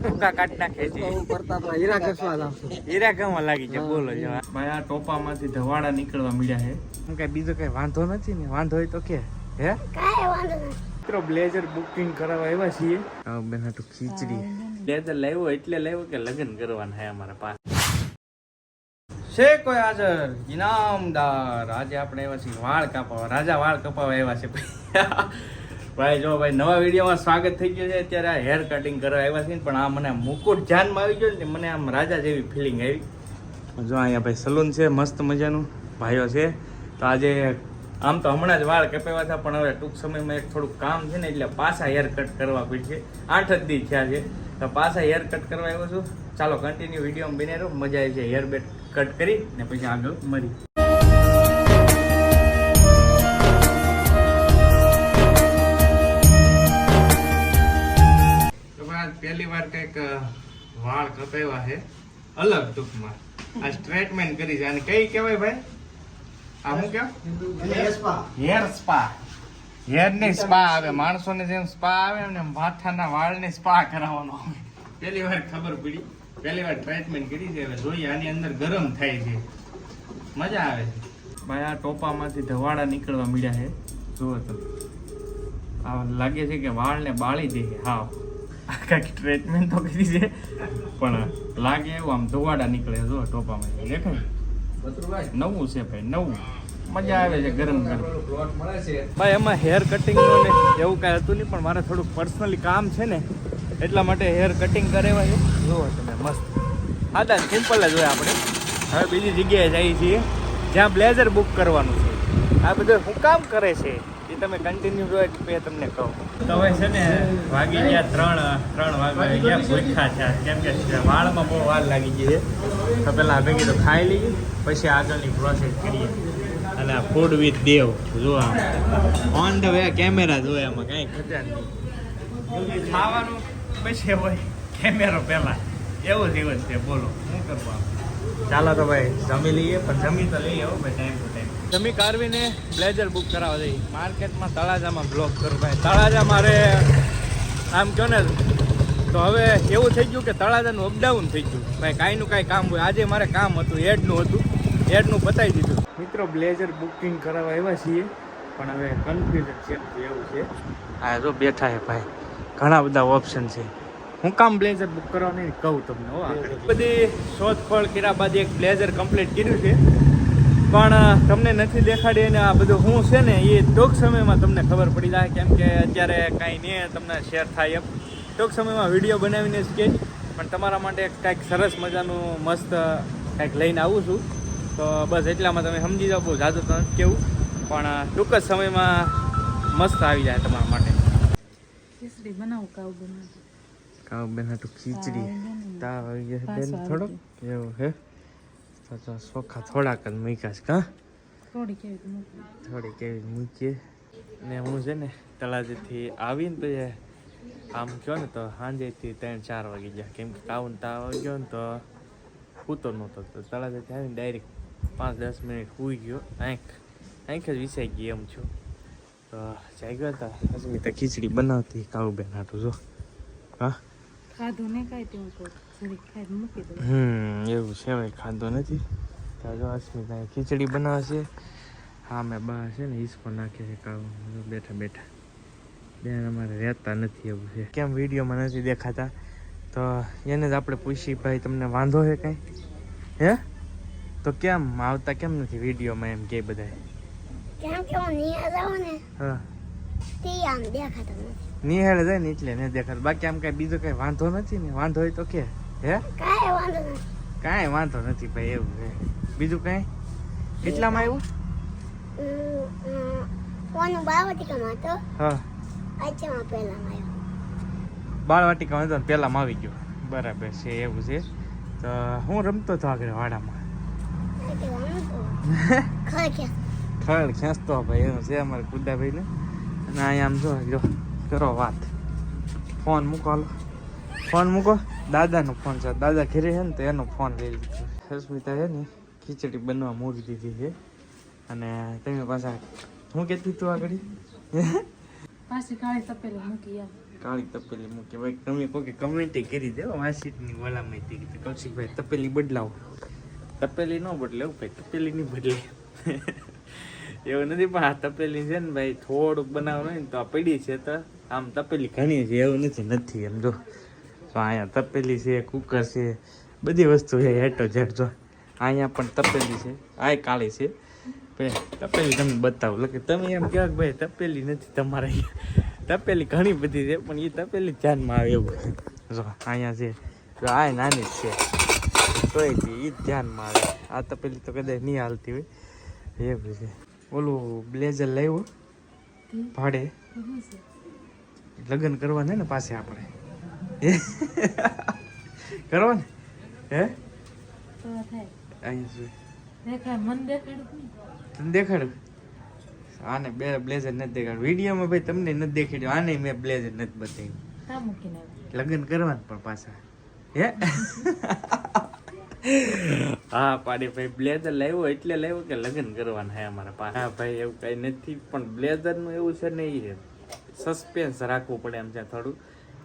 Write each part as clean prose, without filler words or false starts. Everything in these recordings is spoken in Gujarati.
ભૂકા કાઢ નાખે છે હીરા ઘસવા લાવશું. હીરા કેવા લાગી છે બોલો જવા ભાઈ આ ટોપામાંથી ધવાડા નીકળવા મળ્યા છે હું કઈ બીજો કઈ વાંધો નથી ને વાંધો હોય તો કે હે કાંઈ વાંધો નથી. મિત્રો બ્લેઝર બુકિંગ કરાવવા આવ્યા છીએ બેન હાટુ ખીચડી બ્લેઝર લાવ્યો એટલે લાવ્યો કે લગ્ન કરવાના હે અમારા પાસે છે કોઈ હાજર ઇનામદાર આજે આપણે આવ્યા છીએ વાળ કાપવા રાજા વાળ કપાવવા આવ્યા છે ભાઈ જો ભાઈ નવા વિડીયોમાં સ્વાગત થઈ ગયું છે અત્યારે આ હેર કટિંગ કરવા આવ્યા છે પણ આ મને મુકુટ ધ્યાનમાં આવી ગયો ને મને આમ રાજા જેવી ફિલિંગ આવી જો અહીંયા ભાઈ સલૂન છે મસ્ત મજાનું ભાઈઓ છે તો આજે આમ તો હમણાં જ વાળ કપાવ્યા હતા પણ હવે ટૂંક સમયમાં એક થોડુંક કામ છે ને એટલે પાછા હેર કટ કરવા પડશે 8 જ દી થયા છે તો પાછા હેર કટ કરવા આવ્યો છું ચાલો કન્ટિન્યુ વિડીયોમાં બને રહો મજા આવી છે હેર બેટ કટ કરી ને પછી આગળ મળી પહેલી વાર કઈક વાળ કપાવ્યા છે અલગ ટૂંકમાં આ સ્ટ્રેટમેન્ટ કરી છે અને કઈ કહેવાય ભાઈ આ શું કેમ હેર સ્પા હેર ની સ્પા આવે માણસોને જેમ સ્પા આવે ને માથાના વાળ ને સ્પા કરાવવાનો આવે પહેલી વાર ખબર પડી પહેલી વાર ટ્રીટમેન્ટ કરી છે હવે જોઈએ આની અંદર ગરમ થાય છે મજા આવે છે ભાઈ આ ટોપામાંથી ધવાડા નીકળવા મળ્યા છે જુઓ તો આ લાગે છે કે વાળને બાળી દે હા કઈક ટ્રીટમેન્ટ તો કરી છે પણ લાગે એવું આમ ધોવાડા નીકળે જો ટોપામાં દેખાય નવું છે ભાઈ નવું મજા આવે છે ગરમ ગરમ ભાઈ એમાં હેર કટિંગ નું ને એવું કાંઈ હતું નહીં પણ મારે થોડુંક પર્સનલી કામ છે ને એટલા માટે હેર કટિંગ કરાવ્યા છે જુઓ તમે મસ્ત સાદા સિમ્પલ જ હોય આપણે હવે બીજી જગ્યાએ જઈએ છીએ જ્યાં બ્લેઝર બુક કરવાનું છે આ બધું શું કામ કરે છે એ તમે કન્ટિન્યુ જો મેં તમને કહું તો હવે છે ને વાગી ગયા ત્રણ વાગી ગયા ભૂખ્યા છે કેમ કે વાળમાં બહુ વાર લાગી ગઈ છે તો પહેલાં ભેગી તો ખાઈ લઈએ પછી આગળની પ્રોસેસ કરીએ અને આ ફૂડ વિથ દેવ જો ઓન ધ વે કેમેરા જોયા એમાં કાંઈ ખજા નહીં ખાવાનું પછી હોય કેમેરો પહેલાં એવું જીવન છે બોલો શું કરવું ચાલો તો ભાઈ જમી લઈએ પણ જમી તો લઈએ હો ભાઈ ટાઈમ ટુ ટાઈમ જમી કાઢવીને બ્લેઝર બુક કરાવવા જઈએ માર્કેટમાં તળાજામાં બ્લોક કરું ભાઈ તળાજા મારે આમ કહો ને તો હવે એવું થઈ ગયું કે તળાજાનું અપડાઉન થઈ ગયું ભાઈ કાંઈનું કાંઈ કામ હોય આજે મારે કામ હતું એડનું પતાવી દીધું મિત્રો બ્લેઝર બુકિંગ કરાવવા આવ્યા છીએ પણ હવે કન્ફ્યુઝન છે એવું છે હા જો બેઠા છે ભાઈ ઘણા બધા ઓપ્શન છે હું કામ બ્લેઝર બુક કરવાનું નહીં કહું તમને હો બધી શોધખોળ કર્યા બાદ એક બ્લેઝર કમ્પ્લીટ કર્યું છે પણ તમને નથી દેખાડી અને આ બધું હું છે ને એ ટૂંક સમયમાં તમને ખબર પડી જાય કેમ કે અત્યારે કાંઈ નહીં તમને શેર થાય એમ ટૂંક સમયમાં વિડીયો બનાવીને જ કે પણ તમારા માટે કાંઈક સરસ મજાનું મસ્ત કાંઈક લઈને આવું છું તો બસ એટલામાં તમે સમજી જાઓ બહુ જાદુ તો નથી કેવું પણ ટૂંક જ સમયમાં મસ્ત આવી જાય તમારા માટે ખીચડી બનાવું કાવ બેન હાટુ ખીચડી તાવ આવી ગયા બેન થોડોક એવું હે તો ચોખા થોડાક જ મૂક્યા છે કા થોડી કેવી મૂકીએ ને હું છે ને તળાજેથી આવીને તો આમ કહો ને તો સાંજેથી 3-4 વાગી ગયા કેમ કે કાવને તાવ આવી ગયો ને તો સૂતો નહોતો તો તળાજેથી આવીને ડાયરેક્ટ 5-10 મિનિટ સૂઈ ગયો આંખ જ વિસાઈ ગઈ એમ છું તો જાગ્યો હતા અસ્મિતા ખીચડી બનાવતી કાવ બેન હાટું જો હા ખાધું ને કાંઈ તેવું મૂકી દઉં એવું છે ભાઈ ખાધો નથી તો જો અસ્મિતા ખીચડી બનાવે છે હા મેં બહાર છે ને હિસ્કો નાખે છે કાવ બેઠા બેઠા બેન અમારે રહેતા નથી એવું છે કેમ વિડીયોમાં નથી દેખાતા તો એને જ આપણે પૂછી ભાઈ તમને વાંધો છે કાંઈ હે તો કેમ આવતા કેમ નથી વિડીયોમાં એમ કે બધા કેમ કે હું નિહાળ આવું ને હા તે આમ દેખાતો નથી નિહાળે જાય ને એટલે નહીં દેખાતું બાકી આમ કાંઈ બીજો કાંઈ વાંધો નથી ને વાંધો હોય તો કે હે કાંઈ વાંધો નથી કાંઈ વાંધો નથી ભાઈ એવું છે બીજું કાંઈ કેટલામાં આવ્યું કોનું બાળવાટિકામાં હતો હા આચામાં પહેલામાં આવ્યો બાળવાટિકામાં હતો ને પહેલામાં આવી ગયો બરાબર છે એવું છે તો હું રમતો હતો આગળ વાડામાં ખડ ખેંચતો ભાઈ એનું છે અમારે ગુડાભાઈને અને અહીંયા આમ જો કરો વાત ફોન મૂકો હાલો ફોન મૂકો દાદાનો ફોન છે દાદા ઘરે છે ને તો એનો ફોન લઈ લીધો અસ્મિતા છે ને ખીચડી બનવા મૂકી દીધી છે અને તમે પાછા હું કહેતી તું આગળ પાછી કાળી તપેલી મૂકી કાળી તપેલી મૂકી ભાઈ. તમે કોઈ કમેન્ટ કરી દો વાસીટની વલામાંથી કે કૌશિકભાઈ તપેલી બદલાવો. તપેલી ન બદલે ભાઈ, તપેલી નહીં બદલે એવું નથી. પણ આ તપેલી છે ને ભાઈ થોડુંક બનાવવાનું હોય ને તો આ પડી છે તો આમ તપેલી ઘણી છે એવું નથી એમ. જો તો અહીંયા તપેલી છે, કુકર છે, બધી વસ્તુ છે હેઠો જેઠ. જો અહીંયા પણ તપેલી છે, આ કાળી છે. તપેલી તમને બતાવું એટલે તમે એમ કહો કે ભાઈ તપેલી નથી તમારે અહીંયા. તપેલી ઘણી બધી છે પણ એ તપેલી ધ્યાનમાં આવે એવું. જો અહીંયા છે, જો આ નાની જ છે તોય એ જ ધ્યાનમાં આવે. આ તપેલી તો કદાચ નહીં હાલતી હોય એવું છે. ઓલું બ્લેઝર લાવ્યો ભાડે, લગ્ન કરવાના ને પાસે આપણે કરવા ને હે અહીંયા તને દેખાડું. આને બે બ્લેઝર નથી દેખાડ્યું વિડીયોમાં ભાઈ, તમને નથી દેખાડ્યું. આને મેં બ્લેઝર નથી બતાવ્યું. લગ્ન કરવાનું પણ પાછા હે હા પાડી ભાઈ બ્લેઝર લાવ્યો એટલે લાવ્યો કે લગ્ન કરવાના હે અમારા પાસે. હા ભાઈ એવું કઈ નથી પણ બ્લેઝર નું એવું છે ને એ સસ્પેન્સ રાખવું પડે એમ છે થોડું.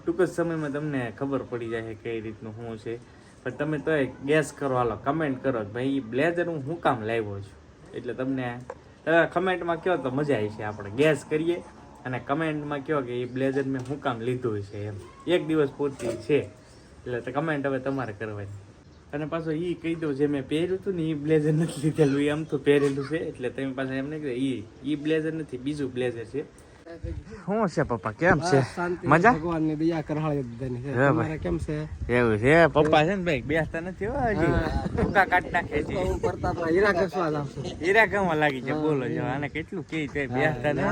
ટૂંક જ સમયમાં તમને ખબર પડી જાય કઈ રીતનું શું છે. પણ તમે તો ગેસ કરો, હાલો કમેન્ટ કરો ભાઈ એ બ્લેઝર હું કામ લાવ્યો છું. એટલે તમને કમેન્ટમાં કહો તો મજા આવી છે. આપણે ગેસ કરીએ અને કમેન્ટમાં કહો કે એ બ્લેઝર મેં શું કામ લીધું છે એમ. એક દિવસ પૂરતી છે એટલે કમેન્ટ હવે તમારે કરવાની. અને પાછો એ કહી દઉં જે મેં પહેર્યું હતું ને એ બ્લેઝર નથી લીધેલું, એ આમ તો પહેરેલું છે. એટલે તમે પાછા એમ નહીં કે એ બ્લેઝર નથી, બીજું બ્લેઝર છે. શું છે પપ્પા, કેમ છે? મજા? ભગવાનની દયા કરહાળી બધાની છે. તમારે કેમ છે? એવું છે પપ્પા છે ને ભાઈ બેસતા નથી હો હજી, ટૂંકા કાઢી નાખે છે. હું કરતા તો હીરા ઘસવા જાઉં છું. હીરા ગામમાં લાગી છે. બોલો જો આને કેટલું કે બેસતા ને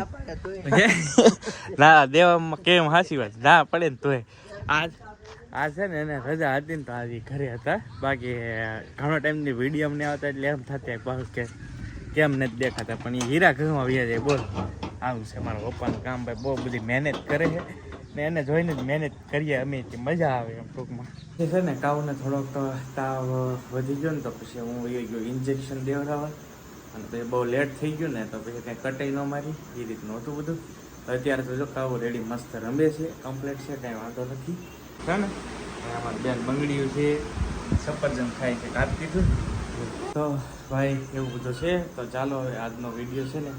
ના દેવામાં કેમ હાસી વાત ના પડે ને તોય. આ છે ને એને રજા હતી ને તો આજે ઘરે હતા. બાકી ઘણો ટાઈમની વિડીયો ને આવતા એટલે એમ થતા કે કેમ નથી દેખાતા. પણ એ હીરા ઘરમાં વ્યા જાય. બોલ આવું છે મારા પપ્પાનું કામ ભાઈ. બહુ બધી મહેનત કરે છે ને એને જોઈને જ મહેનત કરીએ અમે. મજા આવે એમ ટૂંકમાં. એ છે ને કાઉને થોડોક તાવ વધી ગયો ને તો પછી હું એ ગયો ઇન્જેક્શન દેવડાવવા. અને પછી બહુ લેટ થઈ ગયું ને તો પછી કાંઈ કટાઈ ન મારી એ રીતનું હતું બધું. અત્યારે તો જો કાવ રેડી મસ્ત રમે છે, કમ્પ્લીટ છે, કાંઈ વાંધો નથી છે ને. અમારી બેન બંગડીયું છે, સફરજન ખાય છે, કાપી દીધું. તો ભાઈ એવું બધું છે. તો ચાલો હવે આજનો વિડીયો છે ને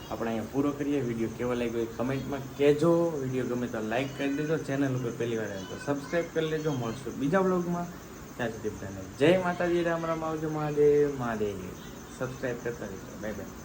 આપણે અહીંયા પૂરો કરીએ. વિડીયો કેવો લાગ્યો એ કમેન્ટમાં કહેજો. વિડીયો ગમે તો લાઈક કરી દેજો. ચેનલ ઉપર પહેલી વાર આવે તો સબસ્ક્રાઈબ કરી લેજો. મળશું બીજા બ્લોગમાં. ત્યાં સુધી બધાને જય માતાજી, રામ રામ, આવજો મહાદેવ મહાદેવ. સબસ્ક્રાઈબ કરતા રહેજો. Bye bye.